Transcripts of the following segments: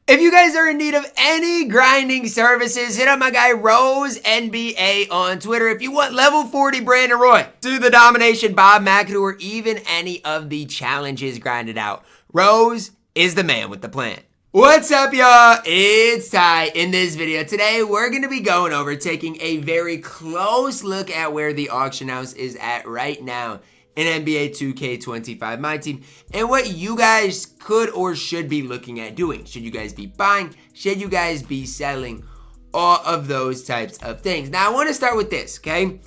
If you guys are in need of any grinding services, hit up my guy Rose NBA on Twitter. If you want level 40 Brandon Roy, do the domination Bob McAdoo, or even any of the challenges grinded out, Rose is the man with the plan. What's up, y'all? It's Ty. In this video today, we're going to be going over taking a very close look at where the auction house is at right now in NBA 2K25 MyTEAM, and what you guys could or should be looking at doing. Should you guys be buying? Should you guys be selling? All of those types of things. Now, I want to start with this, okay?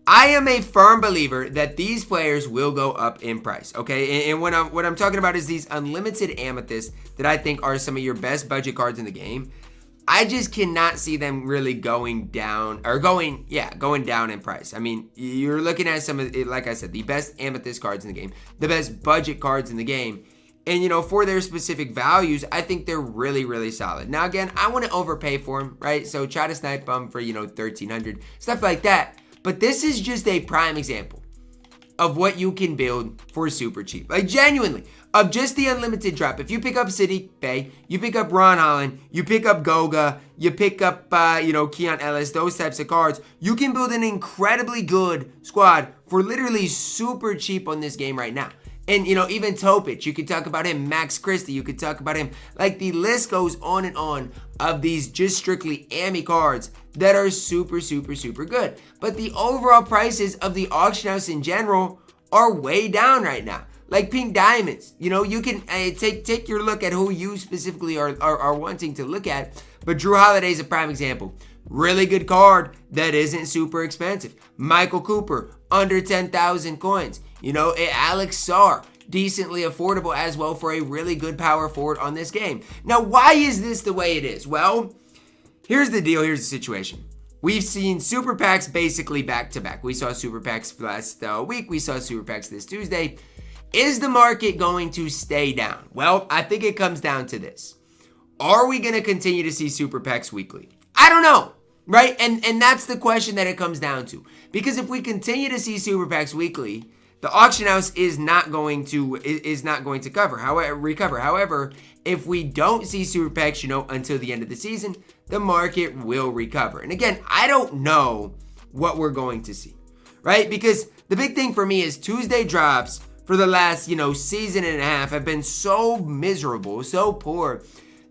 I am a firm believer that these players will go up in price, okay? And what I'm talking about is these unlimited amethysts that I think are some of your best budget cards in the game. I just cannot see them really going down in price. I mean, you're looking at some of, like I said, the best amethyst cards in the game, the best budget cards in the game. And, you know, for their specific values, I think they're really, really solid. Now, again, I want to overpay for them, right? So try to snipe them for, you know, 1,300, stuff like that. But this is just a prime example of what you can build for super cheap. Like, genuinely, of just the unlimited drop. If you pick up City Bay, you pick up Ron Holland, you pick up Goga, you pick up, Keon Ellis, those types of cards, you can build an incredibly good squad for literally super cheap on this game right now. And, you know, even Topic, you could talk about him. Max Christie, you could talk about him. Like, the list goes on and on of these just strictly AMI cards that are super, super, super good. But the overall prices of the auction house in general are way down right now. Like Pink Diamonds, you know, you can take your look at who you specifically are wanting to look at. But Drew Holiday is a prime example. Really good card that isn't super expensive. Michael Cooper, under 10,000 coins. You know, Alex Sarr, decently affordable as well for a really good power forward on this game. Now, why is this the way it is? Well, here's the deal. Here's the situation. We've seen super packs basically back to back. We saw super packs last week. We saw super packs this Tuesday. Is the market going to stay down? Well, I think it comes down to this. Are we going to continue to see super packs weekly? I don't know, right? And that's the question that it comes down to. Because if we continue to see super packs weekly, the auction house is not going to recover. However, if we don't see super packs, until the end of the season, the market will recover. And again, I don't know what we're going to see, right? Because the big thing for me is Tuesday drops for the last, season and a half have been so miserable, so poor,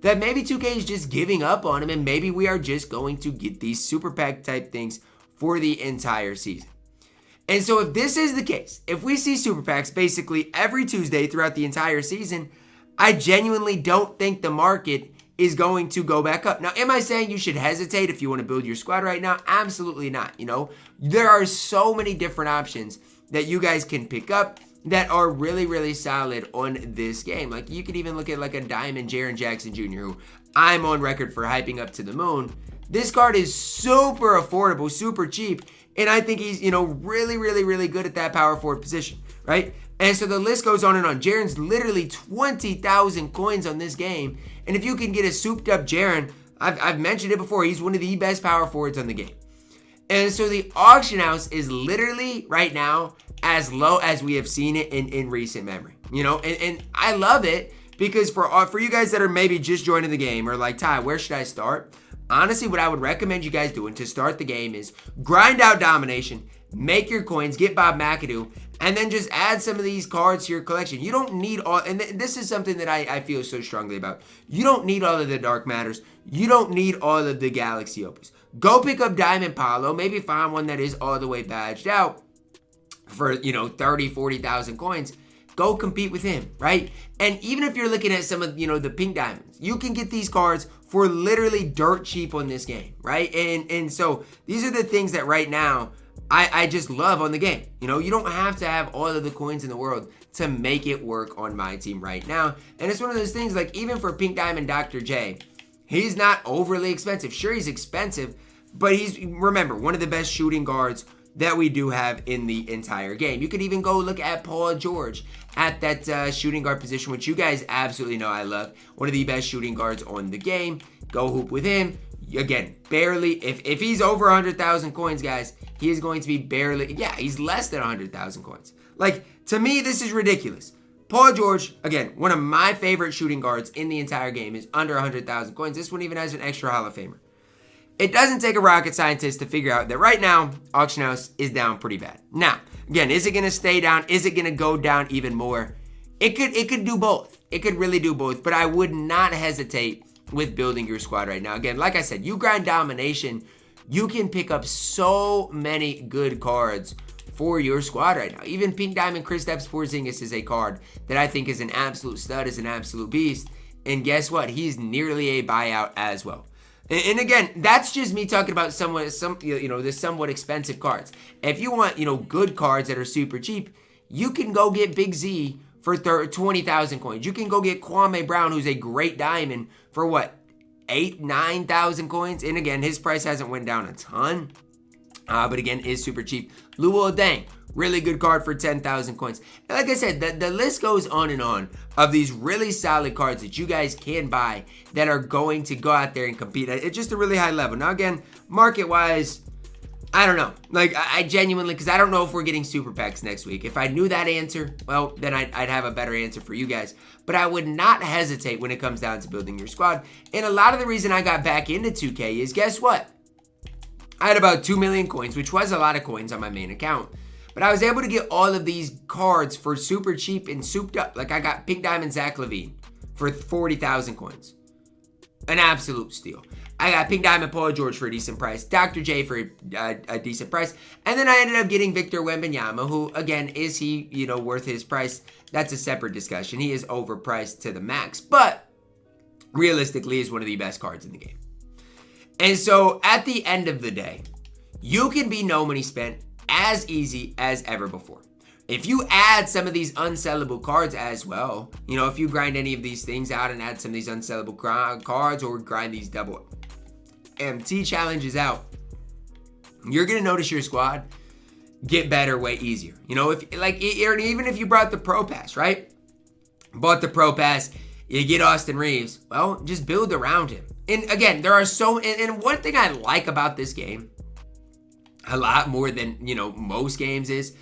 that maybe 2K is just giving up on them, and maybe we are just going to get these super pack type things for the entire season. And so if this is the case, if we see super packs basically every Tuesday throughout the entire season, I genuinely don't think the market is going to go back up. Now, am I saying you should hesitate if you want to build your squad right now? Absolutely not. There are so many different options that you guys can pick up that are really, really solid on this game. Like, you could even look at like a Diamond Jaren Jackson Jr., who I'm on record for hyping up to the moon. This card is super affordable, super cheap, and I think he's, really, really, really good at that power forward position, right? And so the list goes on and on. Jaren's literally 20,000 coins on this game, and if you can get a souped up Jaren, I've mentioned it before, he's one of the best power forwards on the game. And so the auction house is literally right now as low as we have seen it in recent memory, and I love it because for you guys that are maybe just joining the game or like, Ty, where should I start? Honestly, what I would recommend you guys doing to start the game is grind out domination, make your coins, get Bob McAdoo, and then just add some of these cards to your collection. You don't need all, and this is something that I feel so strongly about. You don't need all of the Dark Matters. You don't need all of the Galaxy Opus. Go pick up Diamond Paulo, maybe find one that is all the way badged out for, 30, 40,000 coins. Go compete with him, right? And even if you're looking at some of, the Pink Diamonds, you can get these cards for literally dirt cheap on this game, right? And so these are the things that right now I just love on the game. You don't have to have all of the coins in the world to make it work on my team right now. And it's one of those things, like, even for Pink Diamond Dr. J, he's not overly expensive. Sure, he's expensive, but he's, remember, one of the best shooting guards that we do have in the entire game. You could even go look at Paul George at that shooting guard position, which you guys absolutely know I love. One of the best shooting guards on the game. Go hoop with him. Again, barely, if he's over 100,000 coins, guys, he is going to be barely, he's less than 100,000 coins. Like, to me, this is ridiculous. Paul George, again, one of my favorite shooting guards in the entire game, is under 100,000 coins. This one even has an extra Hall of Famer. It doesn't take a rocket scientist to figure out that right now, auction house is down pretty bad. Now, again, is it going to stay down? Is it going to go down even more? It could do both. It could really do both, but I would not hesitate with building your squad right now. Again, like I said, you grind domination, you can pick up so many good cards for your squad right now. Even Pink Diamond Kristaps Porzingis is a card that I think is an absolute stud, is an absolute beast. And guess what? He's nearly a buyout as well. And again, that's just me talking about the somewhat expensive cards. If you want, good cards that are super cheap, you can go get Big Z for 20,000 coins. You can go get Kwame Brown, who's a great diamond, for what, 8,000, 9,000 coins? And again, his price hasn't went down a ton, but again, is super cheap. Luol Deng, really good card for 10,000 coins. And like I said, the list goes on and on of these really solid cards that you guys can buy that are going to go out there and compete at just a really high level. Now again, market-wise, I don't know. Like, I genuinely, because I don't know if we're getting super packs next week. If I knew that answer, well, then I'd have a better answer for you guys. But I would not hesitate when it comes down to building your squad. And a lot of the reason I got back into 2K is, guess what? I had about 2 million coins, which was a lot of coins on my main account. But I was able to get all of these cards for super cheap and souped up. Like, I got Pink Diamond Zach LaVine for 40,000 coins. An absolute steal. I got Pink Diamond Paul George for a decent price. Dr. J for a decent price. And then I ended up getting Victor Wembanyama, who, again, is he, worth his price? That's a separate discussion. He is overpriced to the max. But realistically, is one of the best cards in the game. And so, at the end of the day, you can be no money spent as easy as ever before. If you add some of these unsellable cards as well, if you grind any of these things out and add some of ththese unsellable cards or grind these double MT challenges out, you're going to notice your squad get better way easier. Even if you brought the Pro Pass, right? Bought the Pro Pass, you get Austin Reeves, well, just build around him. And again, there are and one thing I like about this game, a lot more than, most games, is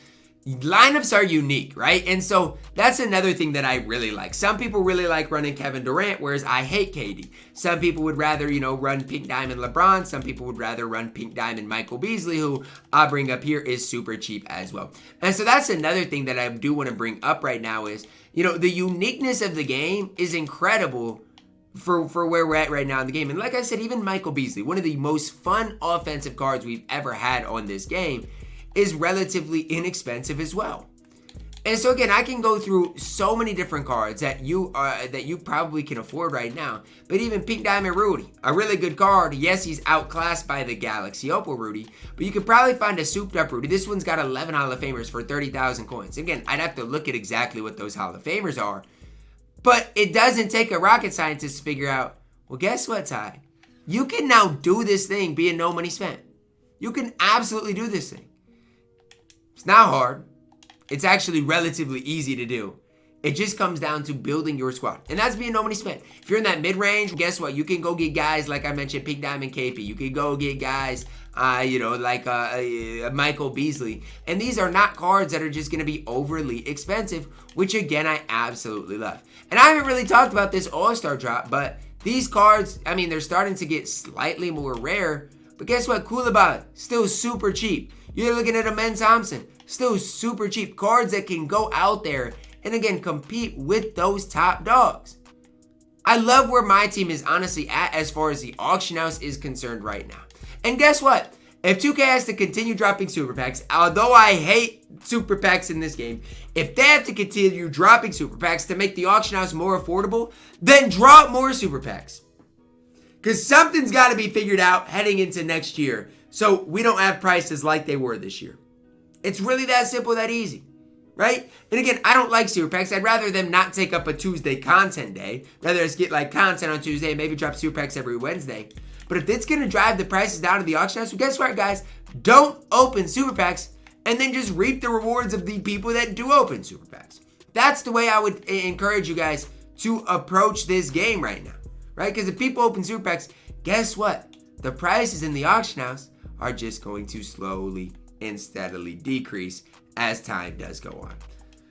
lineups are unique, right? And so that's another thing that I really like. Some people really like running Kevin Durant, whereas I hate KD. Some people would rather, run Pink Diamond LeBron. Some people would rather run Pink Diamond Michael Beasley, who I'll bring up here is super cheap as well. And so that's another thing that I do want to bring up right now is, the uniqueness of the game is incredible for where we're at right now in the game. And like I said, even Michael Beasley, one of the most fun offensive cards we've ever had on this game, is relatively inexpensive as well. And so again, I can go through so many different cards that you probably can afford right now. But even Pink Diamond Rudy, a really good card. Yes, he's outclassed by the Galaxy Opal Rudy, but you could probably find a souped up Rudy. This one's got 11 Hall of Famers for 30,000 coins. Again, I'd have to look at exactly what those Hall of Famers are. But it doesn't take a rocket scientist to figure out, well, guess what, Ty? You can now do this thing being no money spent. You can absolutely do this thing. It's not hard. It's actually relatively easy to do. It just comes down to building your squad. And that's being no money spent. If you're in that mid-range, guess what? You can go get guys, like I mentioned, Pink Diamond KP. You can go get guys, like Michael Beasley. And these are not cards that are just going to be overly expensive, which, again, I absolutely love. And I haven't really talked about this All-Star drop, but these cards, they're starting to get slightly more rare. But guess what? Koulibaly, still super cheap. You're looking at a Men Thompson, still super cheap. Cards that can go out there and, again, compete with those top dogs. I love where my team is honestly at as far as the auction house is concerned right now. And guess what? If 2K has to continue dropping super packs, although I hate super packs in this game, if they have to continue dropping super packs to make the auction house more affordable, then drop more super packs. Because something's got to be figured out heading into next year so we don't have prices like they were this year. It's really that simple, that easy, right? And again, I don't like super packs. I'd rather them not take up a Tuesday content day. Rather just get like content on Tuesday and maybe drop super packs every Wednesday. But if it's going to drive the prices down to the auction house, well, guess what, guys? Don't open super packs and then just reap the rewards of the people that do open super packs. That's the way I would encourage you guys to approach this game right now, right? Because if people open super packs, guess what? The prices in the auction house are just going to slowly and steadily decrease as time does go on.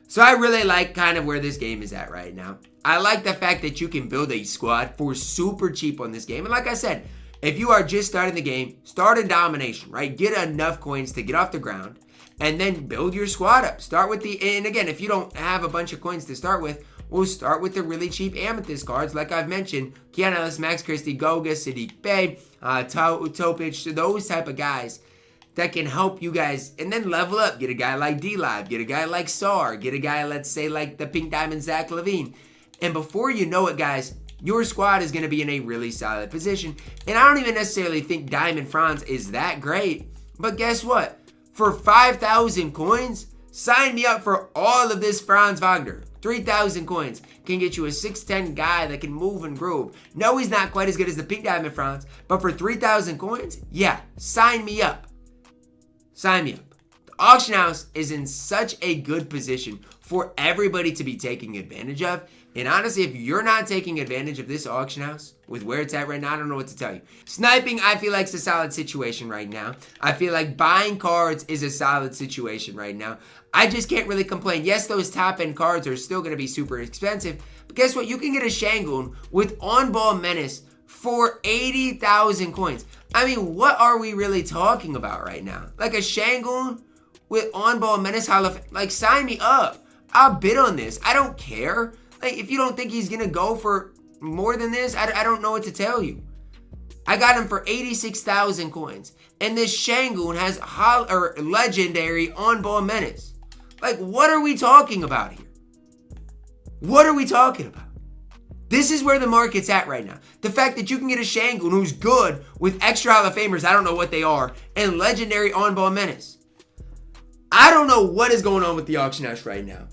So I really like kind of where this game is at right now. I like the fact that you can build a squad for super cheap on this game. And like I said, if you are just starting the game, start in domination, right? Get enough coins to get off the ground and then build your squad up. Start with and again, if you don't have a bunch of coins to start with, we'll start with the really cheap amethyst cards. Like I've mentioned, Kiana, Max Christie, Goga, Sadiq Bey, Topic, those type of guys that can help you guys, and then level up. Get a guy like D-Live, get a guy like SAR, get a guy, let's say, like the Pink Diamond Zach Levine. And before you know it, guys, your squad is going to be in a really solid position. And I don't even necessarily think Diamond Franz is that great. But guess what? For 5,000 coins, sign me up for all of this Franz Wagner. 3,000 coins can get you a 6'10 guy that can move and groove. No, he's not quite as good as the Pink Diamond Franz, but for 3,000 coins, yeah, sign me up. Sign me up. The auction house is in such a good position for everybody to be taking advantage of. And honestly, if you're not taking advantage of this auction house with where it's at right now, I don't know what to tell you. Sniping, I feel like it's a solid situation right now. I feel like buying cards is a solid situation right now. I just can't really complain. Yes, those top-end cards are still going to be super expensive. But guess what? You can get a Shangoon with On-Ball Menace for 80,000 coins. I mean, what are we really talking about right now? Like a Shangoon with On-Ball Menace Hall of Fame? Like, sign me up. I'll bid on this. I don't care. Like, if you don't think he's going to go for more than this, I don't know what to tell you. I got him for 86,000 coins. And this Shangoon has legendary On-Ball Menace. Like, what are we talking about here? What are we talking about? This is where the market's at right now. The fact that you can get a Shangoon who's good with extra Hall of Famers, I don't know what they are, and legendary On-Ball Menace. I don't know what is going on with the auction house right now.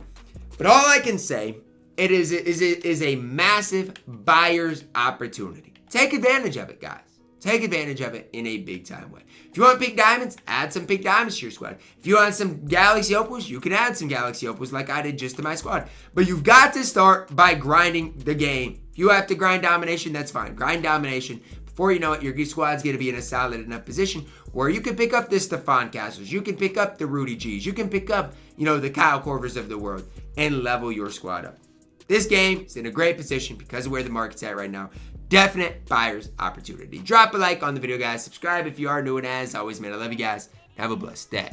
But all I can say, it is a massive buyer's opportunity. Take advantage of it, guys. Take advantage of it in a big time way. If you want pink diamonds, add some pink diamonds to your squad. If you want some Galaxy Opals, you can add some Galaxy Opals like I did just to my squad. But you've got to start by grinding the game. If you have to grind domination, that's fine. Grind domination. Before you know it, your squad's going to be in a solid enough position where you can pick up the Stefan Castles. You can pick up the Rudy G's. You can pick up, the Kyle Korvers of the world and level your squad up. This game is in a great position because of where the market's at right now. Definite buyer's opportunity. Drop a like on the video, guys. Subscribe if you are new, and as always, man, I love you guys. Have a blessed day.